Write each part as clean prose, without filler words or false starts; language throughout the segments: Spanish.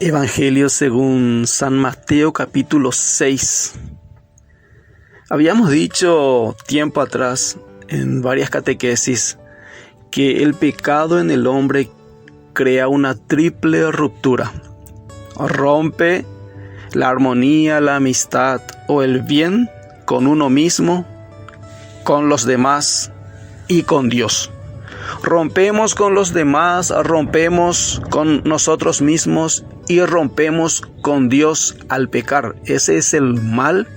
Evangelio según San Mateo capítulo 6. Habíamos dicho tiempo atrás en varias catequesis que el pecado en el hombre crea una triple ruptura. Rompe la armonía, la amistad o el bien con uno mismo, con los demás y con Dios. Rompemos con los demás, rompemos con nosotros mismos y rompemos con Dios al pecar. Ese es el mal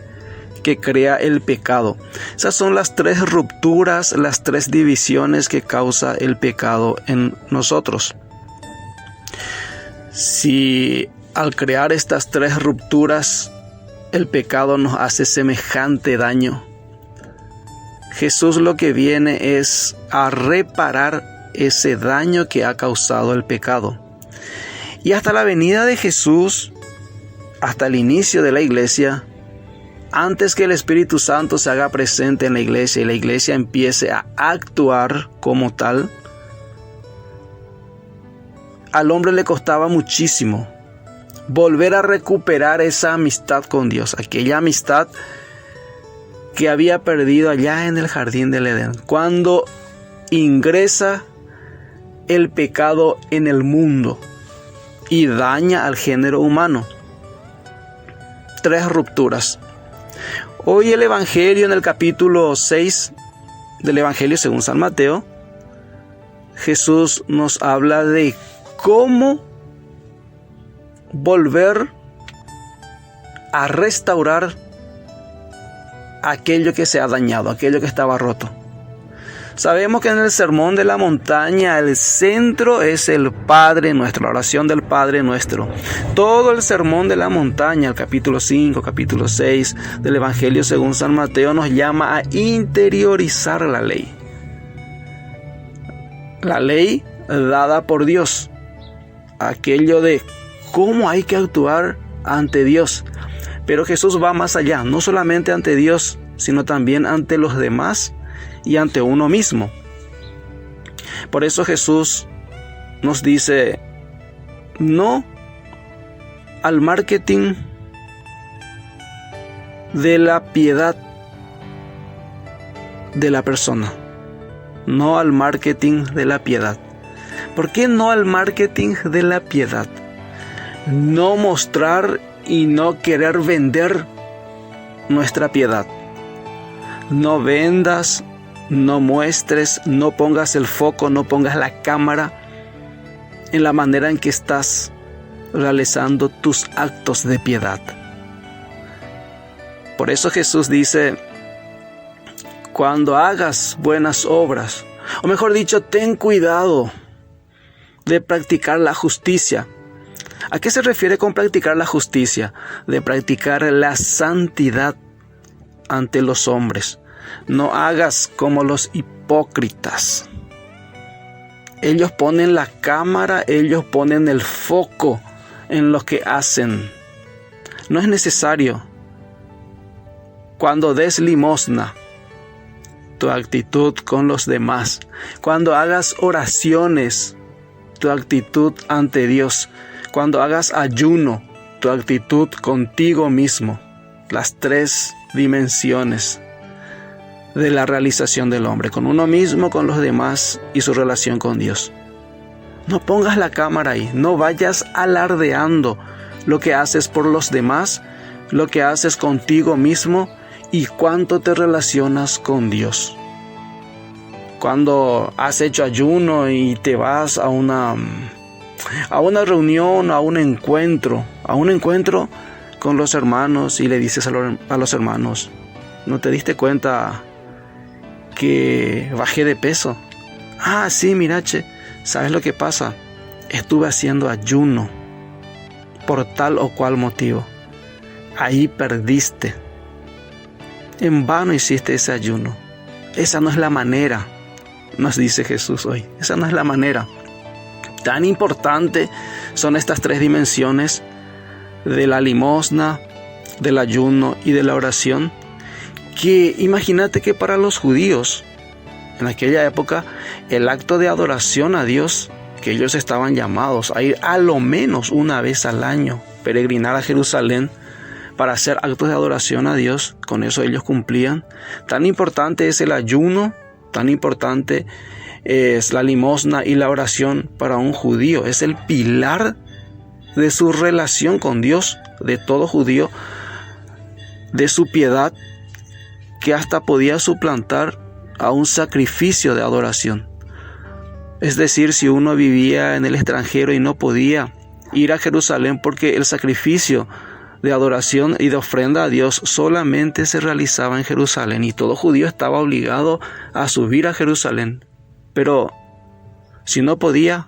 que crea el pecado. Esas son las tres rupturas, las tres divisiones que causa el pecado en nosotros. Si al crear estas tres rupturas el pecado nos hace semejante daño, Jesús lo que viene es a reparar ese daño que ha causado el pecado. Y hasta la venida de Jesús, hasta el inicio de la iglesia, antes que el Espíritu Santo se haga presente en la iglesia y la iglesia empiece a actuar como tal, al hombre le costaba muchísimo volver a recuperar esa amistad con Dios, aquella amistad que había perdido allá en el jardín del Edén, cuando ingresa el pecado en el mundo y daña al género humano. Tres rupturas. Hoy el Evangelio, en el capítulo 6 del Evangelio según San Mateo, Jesús nos habla de cómo volver a restaurar aquello que se ha dañado, aquello que estaba roto. Sabemos que en el Sermón de la Montaña el centro es el Padre Nuestro, la oración del Padre Nuestro. Todo el Sermón de la Montaña, el capítulo 5, capítulo 6 del Evangelio según San Mateo nos llama a interiorizar la ley. La ley dada por Dios. Aquello de cómo hay que actuar ante Dios. Pero Jesús va más allá, no solamente ante Dios, sino también ante los demás y ante uno mismo. Por eso Jesús nos dice, no al marketing de la piedad de la persona. No al marketing de la piedad. ¿Por qué no al marketing de la piedad? No mostrar y no querer vender nuestra piedad. No vendas, no muestres, no pongas el foco, no pongas la cámara en la manera en que estás realizando tus actos de piedad. Por eso Jesús dice, cuando hagas buenas obras, o mejor dicho, ten cuidado de practicar la justicia. ¿A qué se refiere con practicar la justicia? De practicar la santidad ante los hombres. No hagas como los hipócritas. Ellos ponen la cámara, ellos ponen el foco en lo que hacen. No es necesario. Cuando des limosna, tu actitud con los demás. Cuando hagas oraciones, tu actitud ante Dios. Cuando hagas ayuno, tu actitud contigo mismo. Las tres dimensiones de la realización del hombre, con uno mismo, con los demás y su relación con Dios. No pongas la cámara ahí, no vayas alardeando lo que haces por los demás, lo que haces contigo mismo y cuánto te relacionas con Dios. Cuando has hecho ayuno y te vas a una reunión, a un encuentro con los hermanos y le dices a los hermanos, ¿no te diste cuenta que bajé de peso? Ah, sí, mirache, ¿sabes lo que pasa? Estuve haciendo ayuno por tal o cual motivo. Ahí perdiste. En vano hiciste ese ayuno. Esa no es la manera, nos dice Jesús hoy. Esa no es la manera. Tan importante son estas tres dimensiones de la limosna, del ayuno y de la oración, que imagínate que para los judíos, en aquella época, el acto de adoración a Dios que ellos estaban llamados a ir a lo menos una vez al año, peregrinar a Jerusalén para hacer actos de adoración a Dios. Con eso ellos cumplían. Tan importante es el ayuno, tan importante es la limosna y la oración para un judío. Es el pilar de su relación con Dios, de todo judío, de su piedad, que hasta podía suplantar a un sacrificio de adoración. Es decir, si uno vivía en el extranjero y no podía ir a Jerusalén porque el sacrificio de adoración y de ofrenda a Dios solamente se realizaba en Jerusalén y todo judío estaba obligado a subir a Jerusalén. Pero si no podía,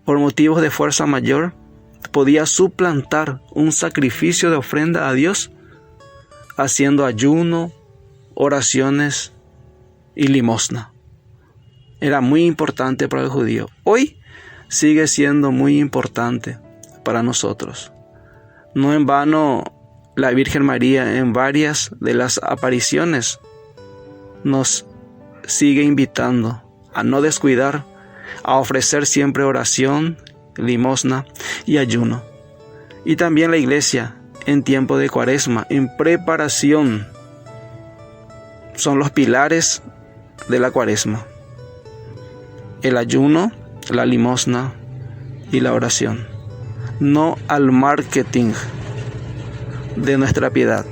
por motivos de fuerza mayor, podía suplantar un sacrificio de ofrenda a Dios haciendo ayuno, oraciones y limosna. Era muy importante para el judío. Hoy sigue siendo muy importante para nosotros. No en vano la Virgen María en varias de las apariciones nos sigue invitando a no descuidar, a ofrecer siempre oración, limosna y ayuno. Y también la Iglesia en tiempo de Cuaresma, en preparación, son los pilares de la Cuaresma: el ayuno, la limosna y la oración. No al marketing de nuestra piedad.